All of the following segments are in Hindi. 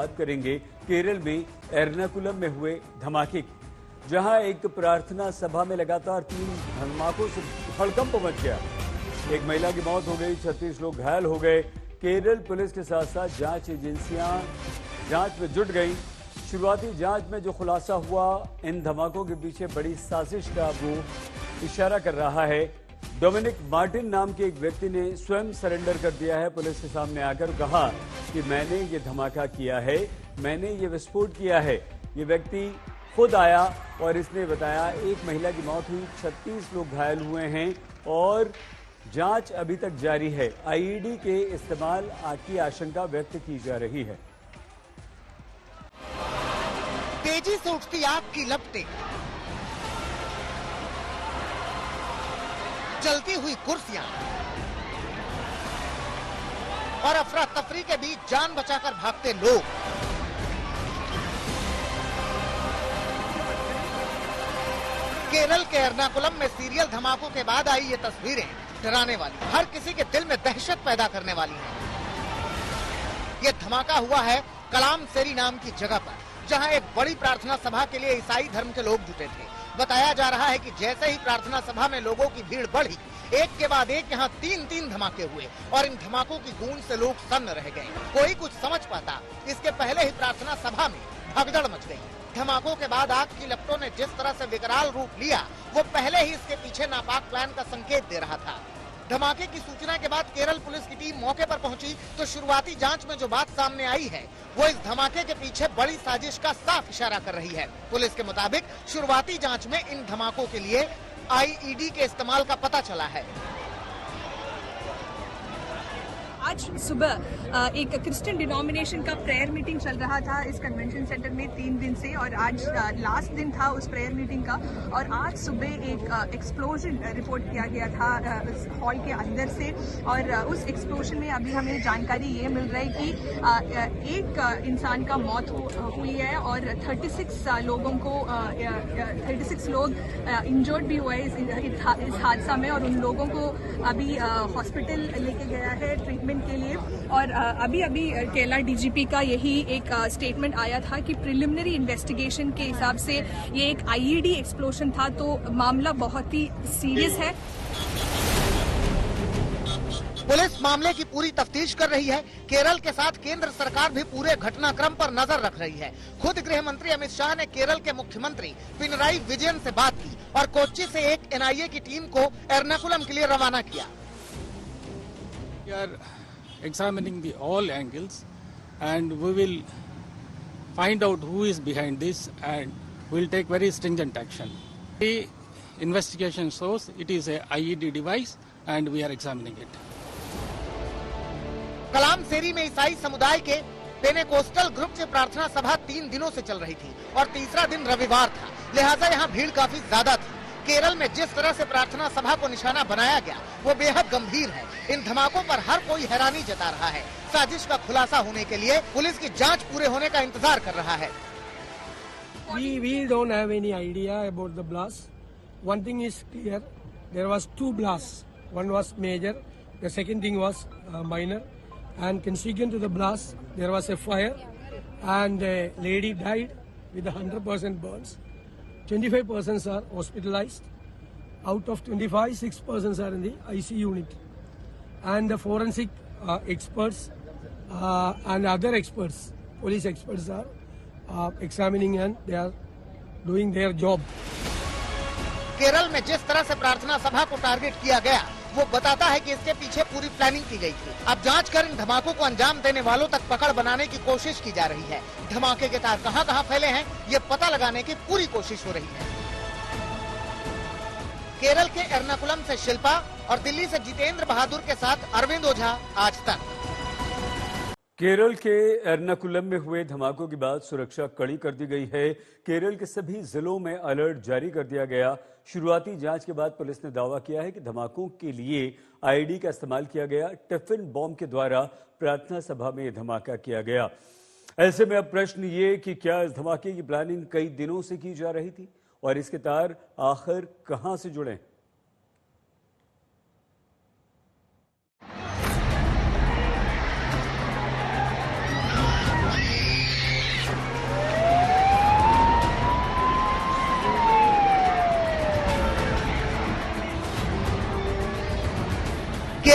बात करेंगे केरल में एर्नाकुलम में हुए धमाके की, जहां एक प्रार्थना सभा में लगातार 3 धमाकों से हड़कंप मच गया। एक महिला की मौत हो गई, 36 लोग घायल हो गए। केरल पुलिस के साथ साथ जांच एजेंसियां जांच में जुट गई। शुरुआती जांच में जो खुलासा हुआ, इन धमाकों के पीछे बड़ी साजिश का वो इशारा कर रहा है। डोमिनिक मार्टिन नाम के एक व्यक्ति ने स्वयं सरेंडर कर दिया है पुलिस के सामने आकर, कहा कि मैंने ये धमाका किया है, मैंने ये विस्फोट किया है। ये व्यक्ति खुद आया और इसने बताया एक महिला की मौत हुई, 36 लोग घायल हुए हैं और जांच अभी तक जारी है। आईईडी के इस्तेमाल की आशंका व्यक्त की जा रही है। तेजी से उठती आग की लपटें, जलती हुई कुर्सियां और अफरा तफरी के बीच जान बचाकर भागते लोग। केरल के एर्नाकुलम में सीरियल धमाकों के बाद आई ये तस्वीरें डराने वाली, हर किसी के दिल में दहशत पैदा करने वाली हैं। ये धमाका हुआ है कलाम सेरी नाम की जगह पर, जहां एक बड़ी प्रार्थना सभा के लिए ईसाई धर्म के लोग जुटे थे। बताया जा रहा है कि जैसे ही प्रार्थना सभा में लोगों की भीड़ बढ़ी, एक के बाद एक यहाँ 3 धमाके हुए और इन धमाकों की गूंज से लोग सन्न रह गए। कोई कुछ समझ पाता, इसके पहले ही प्रार्थना सभा में भगदड़ मच गई। धमाकों के बाद आग की लपटों ने जिस तरह से विकराल रूप लिया, वो पहले ही इसके पीछे नापाक प्लान का संकेत दे रहा था। धमाके की सूचना के बाद केरल पुलिस की टीम मौके पर पहुंची तो शुरुआती जांच में जो बात सामने आई है, वो इस धमाके के पीछे बड़ी साजिश का साफ इशारा कर रही है। पुलिस के मुताबिक शुरुआती जांच में इन धमाकों के लिए आईईडी के इस्तेमाल का पता चला है। आज सुबह एक क्रिश्चियन डिनोमिनेशन का प्रेयर मीटिंग चल रहा था इस कन्वेंशन सेंटर में 3 दिन से, और आज लास्ट दिन था उस प्रेयर मीटिंग का। और आज सुबह एक एक्सप्लोजन रिपोर्ट किया गया था इस हॉल के अंदर से, और उस एक्सप्लोजन में अभी हमें जानकारी ये मिल रही है कि एक इंसान का मौत हुई है और 36 लोगों को 36 लोग इंजर्ड भी हुए इस हादसा में, और उन लोगों को अभी हॉस्पिटल लेके गया है ट्रीटमेंट के लिए। और अभी केरला डीजीपी का यही एक स्टेटमेंट आया था कि प्रिलिमिनरी इन्वेस्टिगेशन के हिसाब से ये एक आईईडी एक्सप्लोजन था, तो मामला बहुत ही सीरियस है। पुलिस मामले की पूरी तफ्तीश कर रही है। केरल के साथ केंद्र सरकार भी पूरे घटनाक्रम पर नजर रख रही है। खुद गृह मंत्री अमित शाह ने केरल के मुख्यमंत्री पिनराई विजयन से बात की और कोच्चि से एक एनआईए की टीम को एर्नाकुलम के लिए रवाना किया। We are examining all angles and we will find out who is behind this and we will take very stringent action. The investigation shows it is a IED device and we are examining it. कलाम सेरी में ईसाई समुदाय के पेनेकोस्टल ग्रुप से प्रार्थना सभा 3 दिनों से चल रही थी और तीसरा दिन रविवार था, लिहाजा यहाँ भीड़ काफी ज्यादा थी। केरल में जिस तरह से प्रार्थना सभा को निशाना बनाया गया वो बेहद गंभीर है। इन धमाकों पर हर कोई हैरानी जता रहा है। साजिश का खुलासा होने के लिए पुलिस की जांच पूरे होने का इंतजार कर रहा है। We don't have any idea about the blast. One thing is clear, there was 2 blasts. One was major, the second thing was minor. And consequent to the blast, there was a fire and a lady died with 100% burns. 25 persons are hospitalized. Out of 25, 6 persons are in the IC unit. And the forensic experts and other experts, police experts are examining and they are doing their job. Kerala में जिस तरह से प्रार्थना सभा को टारगेट किया गया वो बताता है कि इसके पीछे पूरी प्लानिंग की गई थी। अब जांच कर इन धमाकों को अंजाम देने वालों तक पकड़ बनाने की कोशिश की जा रही है। धमाके के तार कहां-कहां फैले हैं ये पता लगाने की पूरी कोशिश हो रही है। केरल के एर्नाकुलम से शिल्पा और दिल्ली से जितेंद्र बहादुर के साथ अरविंद ओझा, आज तक। केरल के एर्नाकुलम में हुए धमाकों के बाद सुरक्षा कड़ी कर दी गई है। केरल के सभी जिलों में अलर्ट जारी कर दिया गया। शुरुआती जांच के बाद पुलिस ने दावा किया है कि धमाकों के लिए आईडी का इस्तेमाल किया गया। टिफिन बॉम्ब के द्वारा प्रार्थना सभा में धमाका किया गया। ऐसे में अब प्रश्न ये कि क्या इस धमाके की प्लानिंग कई दिनों से की जा रही थी और इसके तार आखिर कहां से जुड़े?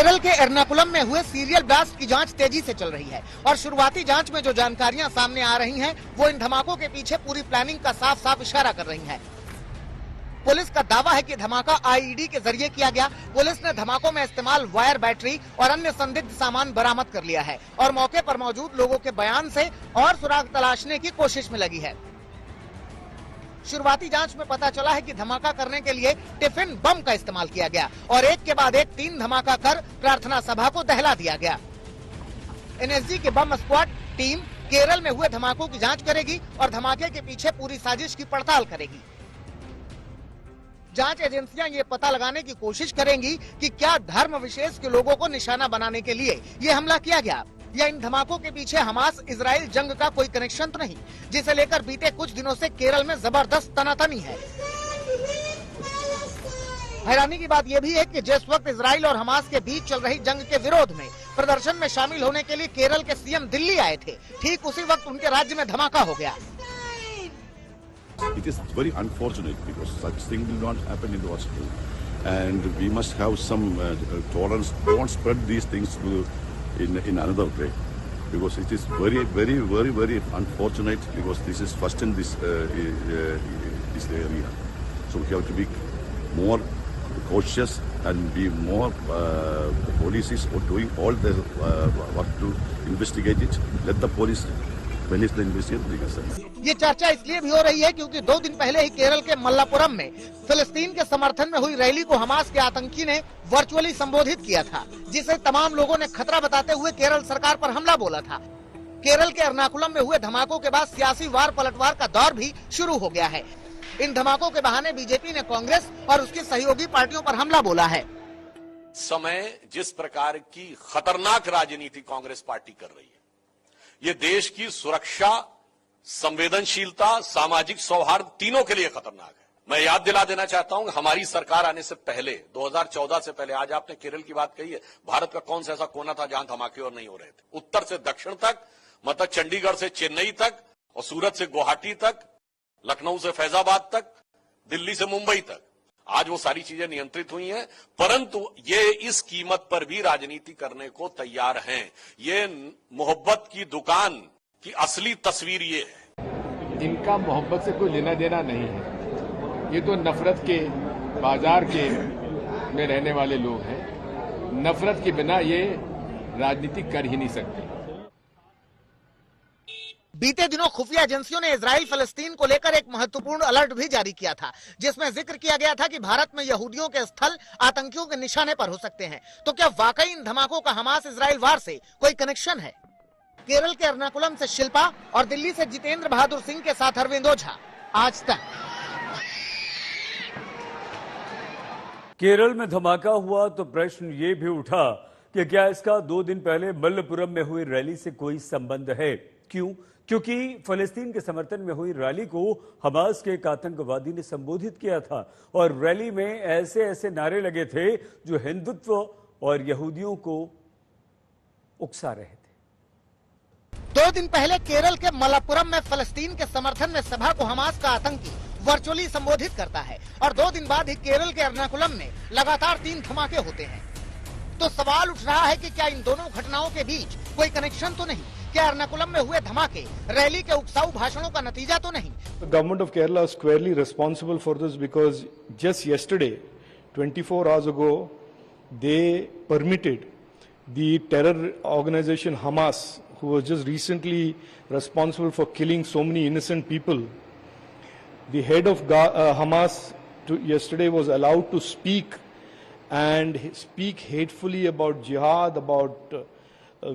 केरल के एर्नाकुलम में हुए सीरियल ब्लास्ट की जांच तेजी से चल रही है और शुरुआती जांच में जो जानकारियां सामने आ रही हैं, वो इन धमाकों के पीछे पूरी प्लानिंग का साफ साफ इशारा कर रही हैं। पुलिस का दावा है कि धमाका आईईडी के जरिए किया गया। पुलिस ने धमाकों में इस्तेमाल वायर, बैटरी और अन्य संदिग्ध सामान बरामद कर लिया है और मौके पर मौजूद लोगों के बयान से और सुराग तलाशने की कोशिश में लगी है। शुरुआती जांच में पता चला है कि धमाका करने के लिए टिफिन बम का इस्तेमाल किया गया और एक के बाद एक 3 धमाका कर प्रार्थना सभा को दहला दिया गया। एनएसजी की बम स्क्वाड टीम केरल में हुए धमाकों की जांच करेगी और धमाके के पीछे पूरी साजिश की पड़ताल करेगी। जांच एजेंसियां ये पता लगाने की कोशिश करेंगी कि क्या धर्म विशेष के लोगों को निशाना बनाने के लिए ये हमला किया गया या इन धमाकों के पीछे हमास इजराइल जंग का कोई कनेक्शन तो नहीं, जिसे लेकर बीते कुछ दिनों से केरल में जबरदस्त तनातनी है। हैरानी की बात यह भी है कि जिस वक्त इजराइल और हमास के बीच चल रही जंग के विरोध में प्रदर्शन में शामिल होने के लिए केरल के सीएम दिल्ली आए थे, ठीक उसी वक्त उनके राज्य में धमाका हो गया। It is very unfortunate because such thing will not happen in the hospital, and we must have some tolerance. Don't spread these things in another way, because it is very unfortunate, because this is first in this area. So we have to be more cautious and be more. The police is doing all their work to investigate it. Let the police. ये चर्चा इसलिए भी हो रही है क्योंकि 2 दिन पहले ही केरल के मल्लापुरम में फिलिस्तीन के समर्थन में हुई रैली को हमास के आतंकी ने वर्चुअली संबोधित किया था, जिसे तमाम लोगों ने खतरा बताते हुए केरल सरकार पर हमला बोला था। केरल के एर्नाकुलम में हुए धमाकों के बाद सियासी वार पलटवार का दौर भी शुरू हो गया है। इन धमाकों के बहाने बीजेपी ने कांग्रेस और उसकी सहयोगी पार्टियों पर हमला बोला है। समय जिस प्रकार की खतरनाक राजनीति कांग्रेस पार्टी कर रही है, ये देश की सुरक्षा, संवेदनशीलता, सामाजिक सौहार्द तीनों के लिए खतरनाक है। मैं याद दिला देना चाहता हूं कि हमारी सरकार आने से पहले 2014 से पहले, आज आपने केरल की बात कही है, भारत का कौन सा ऐसा कोना था जहां धमाके और नहीं हो रहे थे? उत्तर से दक्षिण तक, मतलब चंडीगढ़ से चेन्नई तक और सूरत से गुवाहाटी तक, लखनऊ से फैजाबाद तक, दिल्ली से मुंबई तक। आज वो सारी चीजें नियंत्रित हुई हैं, परंतु ये इस कीमत पर भी राजनीति करने को तैयार हैं। ये मोहब्बत की दुकान की असली तस्वीर ये है। इनका मोहब्बत से कोई लेना देना नहीं है। ये तो नफरत के बाजार के में रहने वाले लोग हैं। नफरत के बिना ये राजनीति कर ही नहीं सकते। बीते दिनों खुफिया एजेंसियों ने इजराइल फिलिस्तीन को लेकर एक महत्वपूर्ण अलर्ट भी जारी किया था, जिसमें जिक्र किया गया था कि भारत में यहूदियों के स्थल आतंकियों के निशाने पर हो सकते हैं। तो क्या वाकई इन धमाकों का हमास इजराइल वार से कोई कनेक्शन है? केरल के एर्नाकुलम से शिल्पा और दिल्ली से जितेंद्र बहादुर सिंह के साथ अरविंद ओझा, आज तक। केरल में धमाका हुआ तो प्रश्न ये भी उठा कि क्या इसका 2 दिन पहले मल्लपुरम में हुई रैली से कोई संबंध है? क्यों? क्योंकि फलस्तीन के समर्थन में हुई रैली को हमास के एक आतंकवादी ने संबोधित किया था और रैली में ऐसे नारे लगे थे जो हिंदुत्व और यहूदियों को उकसा रहे थे। 2 दिन पहले केरल के मल्लापुरम में फलस्तीन के समर्थन में सभा को हमास का आतंकी वर्चुअली संबोधित करता है और 2 दिन बाद ही केरल के एर्नाकुलम में लगातार 3 धमाके होते हैं। तो सवाल उठ रहा है कि क्या इन दोनों घटनाओं के बीच कोई कनेक्शन तो नहीं? क्या एर्नाकुलम में हुए धमाके रैली के उकसाऊ भाषणों का नतीजा तो नहीं? The government of Kerala is squarely responsible for this because just yesterday, 24 hours ago, they permitted the terror organization Hamas, who was just recently responsible for killing so many innocent people. The head of Hamas yesterday was allowed to speak and speak hatefully about jihad, about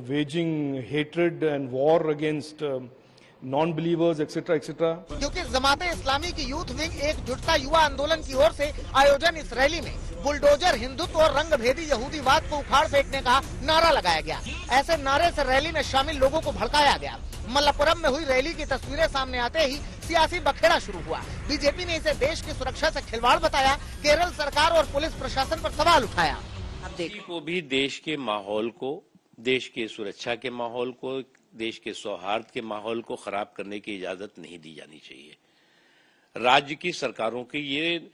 waging hatred and war against non-believers, etc., etc. क्योंकि जमाते इस्लामी की यूथ विंग एकजुटता युवा आंदोलन की ओर से आयोजन इस रैली में बुलडोजर, हिंदुत्व और रंग भेदी यहूदीवाद को उखाड़ फेंकने का नारा लगाया गया। ऐसे नारे से रैली में शामिल लोगों को भड़काया गया। मल्लापुरम में हुई रैली की तस्वीरें सामने आते ही सियासी बखेड़ा शुरू हुआ। बीजेपी ने इसे देश की सुरक्षा से खिलवाड़ बताया। केरल सरकार और पुलिस प्रशासन पर सवाल उठाया। अब देखो भी देश के माहौल को, देश के सुरक्षा के माहौल को, देश के सौहार्द के माहौल को खराब करने की इजाजत नहीं दी जानी चाहिए। राज्य की सरकारों की ये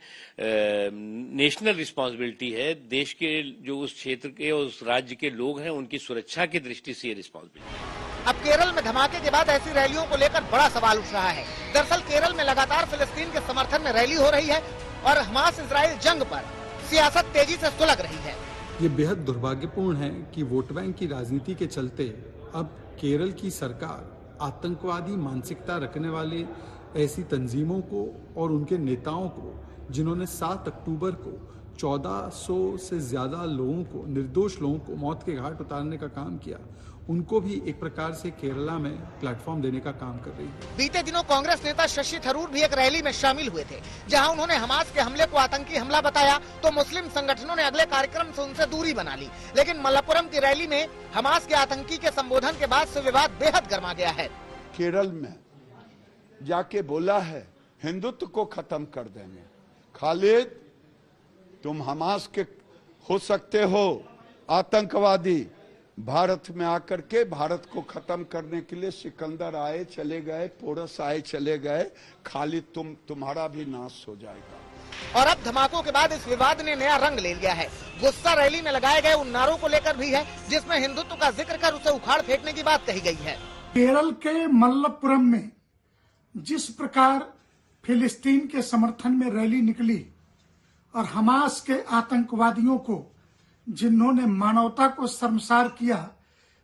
नेशनल रिस्पांसिबिलिटी है। देश के जो उस क्षेत्र के उस राज्य के लोग हैं उनकी सुरक्षा की दृष्टि से ये रिस्पांसिबिलिटी है। अब केरल में धमाके के बाद ऐसी रैलियों को लेकर बड़ा सवाल उठ रहा है। दरअसल केरल में लगातार फिलिस्तीन के समर्थन में रैली हो रही है और हमास इजराइल जंग पर सियासत तेजी से सुलग रही है। ये बेहद दुर्भाग्यपूर्ण है कि वोट बैंक की राजनीति के चलते अब केरल की सरकार आतंकवादी मानसिकता रखने वाले ऐसी तंजीमों को और उनके नेताओं को, जिन्होंने 7 अक्टूबर को 1400 से ज्यादा लोगों को, निर्दोष लोगों को मौत के घाट उतारने का काम किया, उनको भी एक प्रकार से केरला में प्लेटफॉर्म देने का काम कर रही है। बीते दिनों कांग्रेस नेता शशि थरूर भी एक रैली में शामिल हुए थे, जहां उन्होंने हमास के हमले को आतंकी हमला बताया, तो मुस्लिम संगठनों ने अगले कार्यक्रम से उनसे दूरी बना ली। लेकिन मलप्पुरम की रैली में हमास के आतंकी के संबोधन के बाद से विवाद बेहद गर्मा गया है। केरल में जाके बोला है हिंदुत्व को खत्म कर देंगे। खालिद, तुम हमास के हो सकते हो आतंकवादी, भारत में आकर के भारत को खत्म करने के लिए सिकंदर आए चले गए, पोरस आए चले गए, खालिद तुम्हारा भी नाश हो जाएगा। और अब धमाकों के बाद इस विवाद ने नया रंग ले लिया है। गुस्सा रैली में लगाए गए उन नारों को लेकर भी है, जिसमें हिंदुत्व का जिक्र कर उसे उखाड़ फेंकने की बात कही गई है। केरल के मलप्पुरम में जिस प्रकार फिलिस्तीन के समर्थन में रैली निकली और हमास के आतंकवादियों को, जिन्होंने मानवता को शर्मसार किया,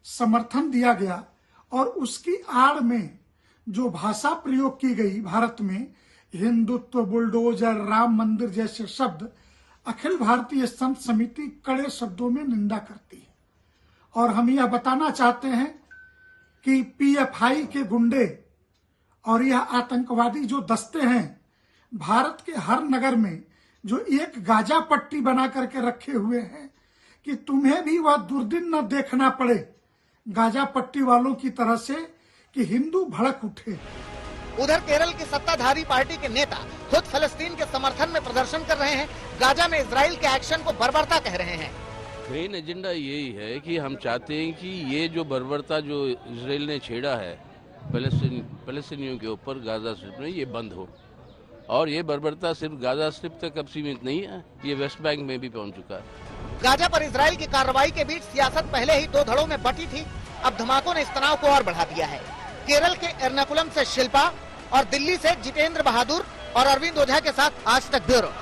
समर्थन दिया गया और उसकी आड़ में जो भाषा प्रयोग की गई भारत में, हिंदुत्व, बुलडोजर, राम मंदिर जैसे शब्द, अखिल भारतीय संत समिति कड़े शब्दों में निंदा करती है। और हम यह बताना चाहते हैं कि पीएफआई के गुंडे और यह आतंकवादी जो दस्ते हैं, भारत के हर नगर में जो एक गाजा पट्टी बना करके रखे हुए हैं कि तुम्हें भी वह दुर्दिन न देखना पड़े गाजा पट्टी वालों की तरह से कि हिंदू भड़क उठे। उधर केरल की सत्ताधारी पार्टी के नेता खुद फिलिस्तीन के समर्थन में प्रदर्शन कर रहे हैं, गाजा में इजराइल के एक्शन को बर्बरता कह रहे हैं। मेन एजेंडा यही है कि हम चाहते हैं कि ये जो बर्बरता जो इजराइल ने छेड़ा है फलस्तीनियों के ऊपर गाजा स्ट्रिप में, ये बंद हो। और ये बर्बरता सिर्फ गाजा स्ट्रिप तक अब सीमित नहीं है, ये वेस्ट बैंक में भी पहुंच चुका है। गाजा पर इजराइल की कार्रवाई के बीच सियासत पहले ही 2 धड़ों में बटी थी, अब धमाकों ने इस तनाव को और बढ़ा दिया है। केरल के एर्नाकुलम से शिल्पा और दिल्ली से जितेंद्र बहादुर और अरविंद ओझा के साथ आज तक ब्यूरो।